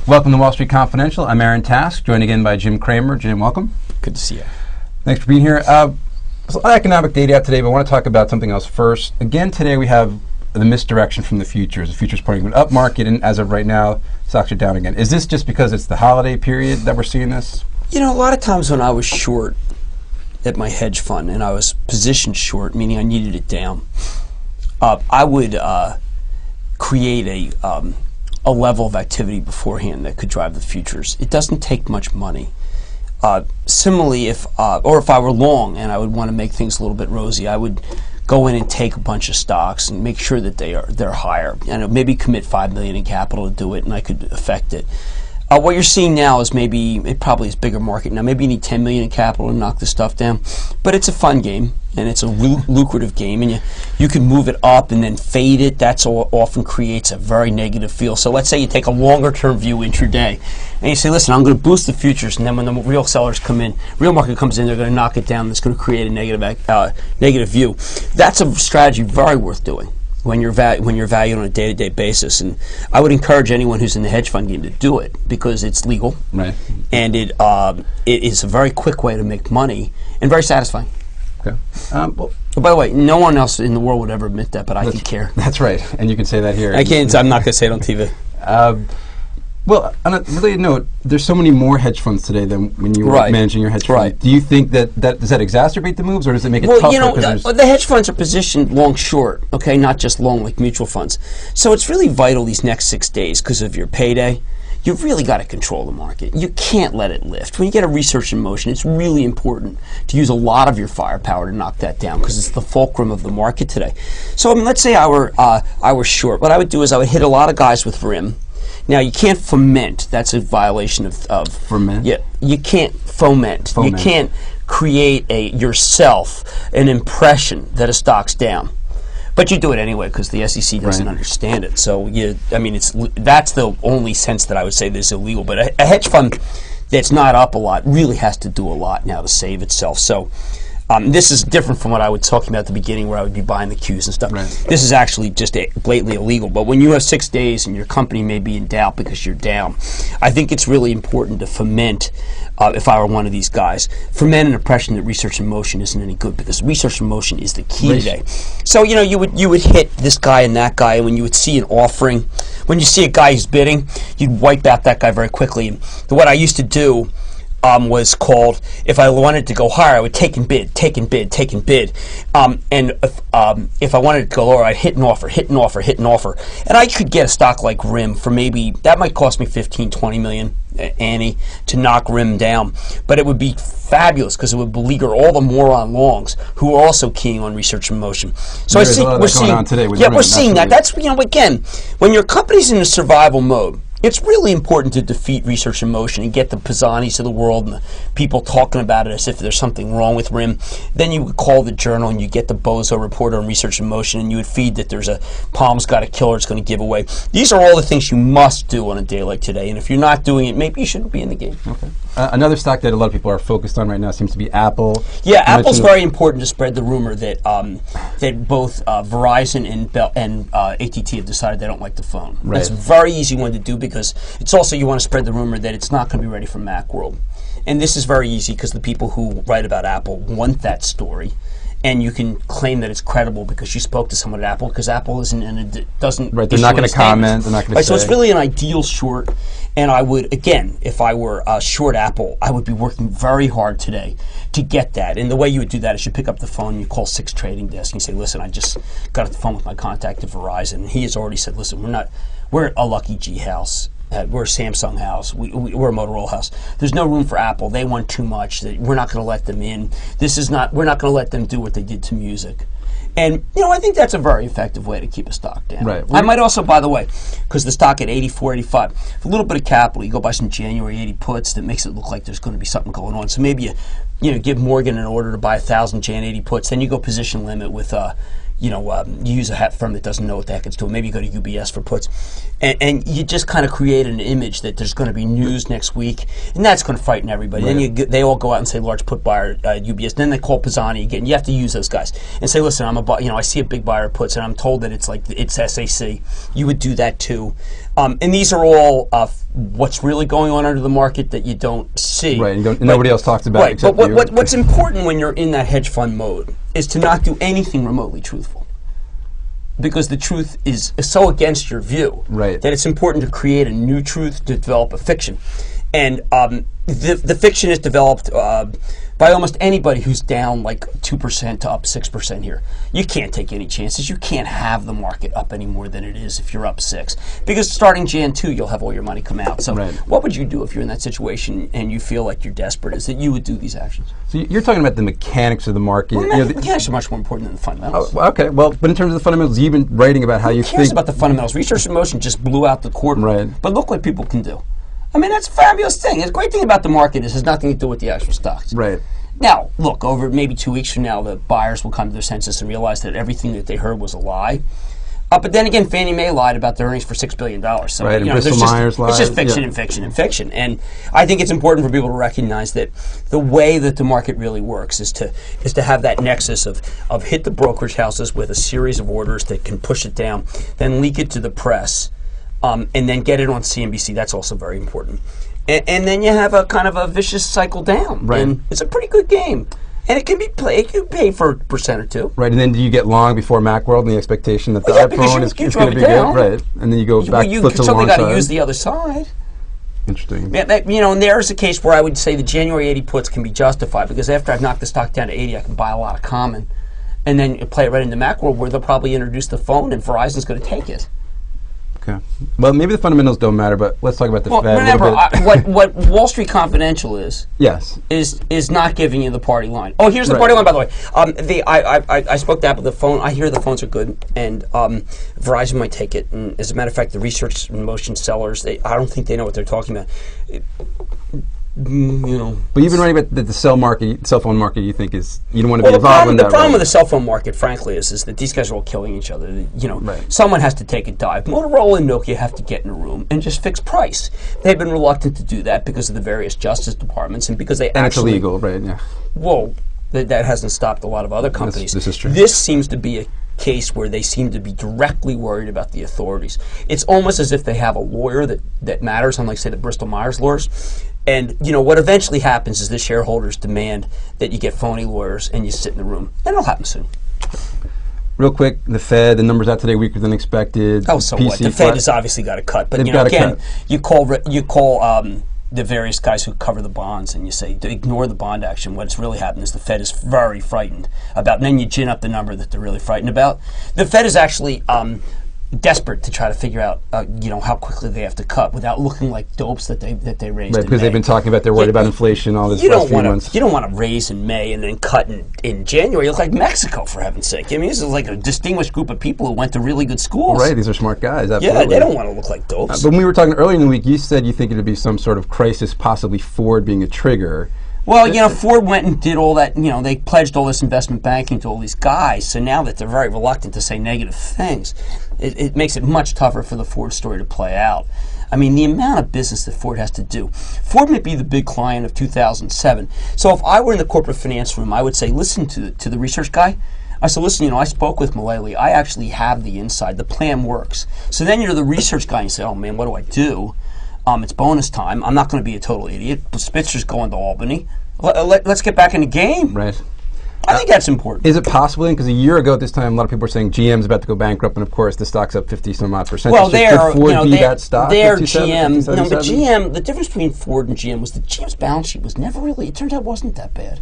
Welcome to Wall Street Confidential. I'm Aaron Task, joined again by Jim Cramer. Jim, welcome. Good to see you. Thanks for being here. There's a lot of economic data out today, but I want to talk about something else first. Again, today we have the misdirection from the futures. The futures pointing to an up market, and as of right now, stocks are down again. Is this just because it's the holiday period that we're seeing this? You know, a lot of times when I was short at my hedge fund and I was positioned short, meaning I needed it down, I would create a level of activity beforehand that could drive the futures. It doesn't take much money. Similarly, if I were long and I would want to make things a little bit rosy, I would go in and take a bunch of stocks and make sure that they're higher. And maybe commit $5 million in capital to do it, and I could affect it. What you're seeing now is it probably is bigger market now. Maybe you need $10 million in capital to knock this stuff down, but it's a fun game and it's a lucrative game, and you can move it up and then fade it. That's often creates a very negative feel. So let's say you take a longer term view intraday, and you say, listen, I'm going to boost the futures, and then when the real sellers come in, real market comes in, they're going to knock it down. That's going to create a negative view. That's a strategy very worth doing when you're valued on a day-to-day basis. And I would encourage anyone who's in the hedge fund game to do it because it's legal, right? And it is a very quick way to make money and very satisfying. Okay. Well, by the way, no one else in the world would ever admit that, but I can care. That's right, and you can say that here. I can't. I'm not going to say it on TV. Well, on a related note, there's so many more hedge funds today than when you were managing your hedge fund. Right. Do you think does that exacerbate the moves, or does it make it tougher? Well, you know, the hedge funds are positioned long-short, okay, not just long like mutual funds. So it's really vital these next 6 days because of your payday. You've really got to control the market. You can't let it lift. When you get a research in motion, it's really important to use a lot of your firepower to knock that down because it's the fulcrum of the market today. So I mean, let's say I were short. What I would do is I would hit a lot of guys with RIM. Now you can't foment. That's a violation of foment. Yeah, you can't foment. You can't create yourself an impression that a stock's down. But you do it anyway because the SEC doesn't understand it. So that's the only sense that I would say this is illegal. But a hedge fund that's not up a lot really has to do a lot now to save itself. So this is different from what I was talking about at the beginning where I would be buying the Qs and stuff. Right. This is actually just blatantly illegal. But when you have 6 days and your company may be in doubt because you're down, I think it's really important to foment, if I were one of these guys, foment an impression that research in motion isn't any good because research in motion is the key today. So, you know, you would hit this guy and that guy, and when you would see an offering, when you see a guy who's bidding, you'd wipe out that guy very quickly. And what I used to do was called, if I wanted to go higher, I would take and bid. And if I wanted to go lower, I'd hit an offer. And I could get a stock like RIM for maybe, that might cost me 15, 20 million, Annie, to knock RIM down. But it would be fabulous because it would beleaguer all the moron longs who are also keying on research in motion. So we're seeing that. That's, you know, again, when your company's in a survival mode, it's really important to defeat research in motion and get the Pisanis of the world and the people talking about it as if there's something wrong with RIM. Then you would call the journal and you get the bozo reporter on research in motion, and you would feed that there's a Palm's got a killer it's going to give away. These are all the things you must do on a day like today, and if you're not doing it, maybe you shouldn't be in the game. Okay. Another stock that a lot of people are focused on right now seems to be Apple. Yeah, Apple's very important to spread the rumor that that both Verizon and AT&T have decided they don't like the phone. Right. That's a very easy one to do because it's also, you want to spread the rumor that it's not going to be ready for Macworld. And this is very easy because the people who write about Apple want that story. And you can claim that it's credible because you spoke to someone at Apple, because Apple isn't and it doesn't. Right, they're not going to comment. They're not going to say. So it's really an ideal short. And I would, again, if I were short Apple, I would be working very hard today to get that. And the way you would do that is you pick up the phone, and you call 6 trading desk, and you say, "Listen, I just got off the phone with my contact at Verizon, and he has already said, listen, we're a Lucky G house." We're a Samsung house. We're a Motorola house. There's no room for Apple. They want too much. We're not going to let them in. We're not going to let them do what they did to music. And, you know, I think that's a very effective way to keep a stock down. Right. I might also, by the way, because the stock at 84, 85, a little bit of capital, you go buy some January 80 puts that makes it look like there's going to be something going on. So maybe you give Morgan an order to buy 1,000 Jan 80 puts, then you go position limit with you use a firm that doesn't know what the heck it's doing. Maybe you go to UBS for puts. And you just kind of create an image that there's going to be news next week, and that's going to frighten everybody. Right. Then they all go out and say large put buyer UBS. Then they call Pisani again. You have to use those guys and say, listen, I see a big buyer of puts, and I'm told that it's SAC. You would do that too. And these are all what's really going on under the market that you don't see. Right, and nobody else talks about it except but you. what's important when you're in that hedge fund mode is to not do anything remotely truthful. Because the truth is so against your view Right. that it's important to create a new truth to develop a fiction. And the fiction is developed by almost anybody who's down like 2% to up 6% here. You can't take any chances. You can't have the market up any more than it is if you're up 6. Because starting Jan 2, you'll have all your money come out. So Right. what would you do if you're in that situation and you feel like you're desperate? Is that you would do these actions? So you're talking about the mechanics of the market. Well, you know, mechanics are much more important than the fundamentals. okay, well, but in terms of the fundamentals, you've been writing about how you Who cares think. about the fundamentals? Research in motion just blew out the quarter. Right. But look what people can do. I mean, that's a fabulous thing. The great thing about the market is it has nothing to do with the actual stocks. Right. Now, look, over maybe 2 weeks from now, the buyers will come to their senses and realize that everything that they heard was a lie. But then again, Fannie Mae lied about their earnings for $6 billion. So, Right, and there's Bristol Myers it's just lied, fiction yeah. and fiction and fiction. And I think it's important for people to recognize that the way that the market really works is to have that nexus of hit the brokerage houses with a series of orders that can push it down, then leak it to the press, and then get it on CNBC. That's also very important. And then you have a kind of a vicious cycle down. Right. And it's a pretty good game. And it can be played, it can pay for 1% or 2. Right, and then do you get long before Macworld and the expectation that the Well, yeah, because iPhone you is drove going to it be down. good? Right, and then you go back You flip to the certainly long got to side. use the other side. Interesting. Yeah, and there's a case where I would say the January 80 puts can be justified because after I've knocked the stock down to 80, I can buy a lot of common. And then you play it right into Macworld where they'll probably introduce the phone and Verizon's going to take it. Okay. Well, maybe the fundamentals don't matter, but let's talk about the Well, Fed remember, a little bit. what Wall Street Confidential is Yes. not giving you the party line. Oh, here's the Right. party line, by the way. I spoke to Apple. The phone, I hear the phones are good, and Verizon might take it. And as a matter of fact, the research in motion sellers, I don't think they know what they're talking about. But you've been writing about the cell phone market. You think is you don't want to Well, be involved in that. the problem right? with the cell phone market, frankly, is that these guys are all killing each other. Right. Someone has to take a dive. Motorola and Nokia have to get in a room and just fix price. They've been reluctant to do that because of the various justice departments and because they and actually... it's illegal, right? Yeah. Well, that hasn't stopped a lot of other companies. This is true. This seems to be a case where they seem to be directly worried about the authorities. It's almost as if they have a lawyer that matters, unlike, say, the Bristol Myers lawyers. And, what eventually happens is the shareholders demand that you get phony lawyers and you sit in the room. And it'll happen soon. Real quick, the Fed, the numbers out today weaker than expected. Oh, so what? The Fed has obviously got to cut. But, They've got to again, cut. you call the various guys who cover the bonds and you say, ignore the bond action. What's really happened is the Fed is very frightened about, and then you gin up the number that they're really frightened about. The Fed is actually desperate to try to figure out, how quickly they have to cut without looking like dopes that they raised. Right, in because they've May. been talking about they're worried about inflation all this You last don't few want months. to. You don't want to raise in May and then cut in January. You look like Mexico, for heaven's sake. I mean, this is like a distinguished group of people who went to really good schools. Right, these are smart guys. Absolutely. Yeah, they don't want to look like dopes. But when we were talking earlier in the week, you said you think it would be some sort of crisis, possibly Ford being a trigger. Well, Ford went and did all that, they pledged all this investment banking to all these guys, so now that they're very reluctant to say negative things, it makes it much tougher for the Ford story to play out. I mean, the amount of business that Ford has to do. Ford may be the big client of 2007. So if I were in the corporate finance room, I would say, listen to the research guy. I said, listen, I spoke with Mullally. I actually have the inside. The plan works. So then you're the research guy and you say, oh, man, what do I do? It's bonus time. I'm not going to be a total idiot. Spitzer's going to Albany. Let's get back in the game. Right. I think that's important. Is it possible then? Because a year ago at this time, a lot of people were saying GM's about to go bankrupt, and of course the stock's up 50-some-odd%. Well, Could Ford be that stock? they're 57, GM. No, but 57? GM. The difference between Ford and GM was that GM's balance sheet was never really. It turned out it wasn't that bad.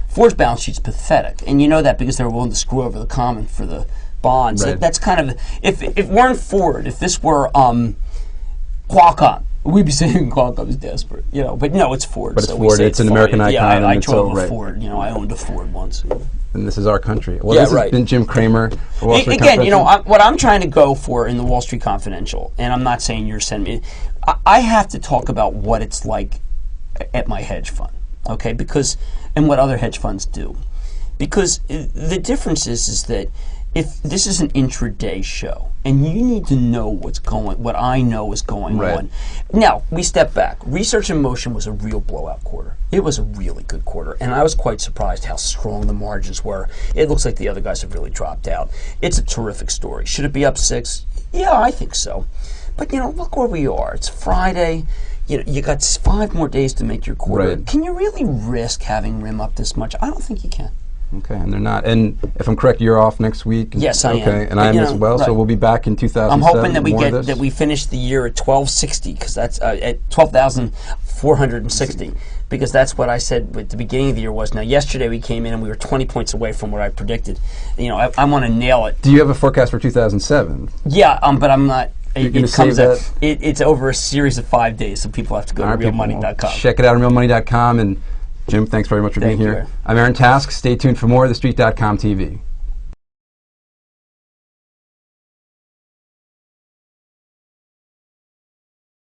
Ford's balance sheet's pathetic, and you know that because they were willing to screw over the common for the bonds. Right. That's kind of if it weren't Ford, if this were Qualcomm. We'd be saying Qualcomm is desperate, But no, it's Ford. But it's so we Ford. say It's an fine. American icon. Yeah, I and it's drove so, a right. Ford. I owned a Ford once. And this is our country. Well, Yeah, this right. has been Jim Cramer. for Wall Street Again, Confidential. what I'm trying to go for in the Wall Street Confidential, and I'm not saying you're sending me, I have to talk about what it's like at my hedge fund, okay? And what other hedge funds do. Because the difference is that if this is an intraday show, and you need to know what I know is going Right. on. Now, we step back. Research in Motion was a real blowout quarter. It was a really good quarter, and I was quite surprised how strong the margins were. It looks like the other guys have really dropped out. It's a terrific story. Should it be up 6? Yeah, I think so. But look where we are. It's Friday. You got 5 more days to make your quarter. Right. Can you really risk having RIM up this much? I don't think you can. Okay, and they're not. And if I'm correct, you're off next week. Yes, I am. Okay, and I am as well. Right. So we'll be back in 2007. I'm hoping that we we finish the year at 1260 because that's at 12,460 because that's what I said at the beginning of the year was. Now, yesterday we came in and we were 20 points away from what I predicted. I want to nail it. Do you have a forecast for 2007? Yeah, but I'm not. You're It's over a series of 5 days, so people have to go to realmoney.com. Check it out on realmoney.com. And Jim, thanks very much for being Thank you, here. Aaron. I'm Aaron Task. Stay tuned for more of TheStreet.com TV.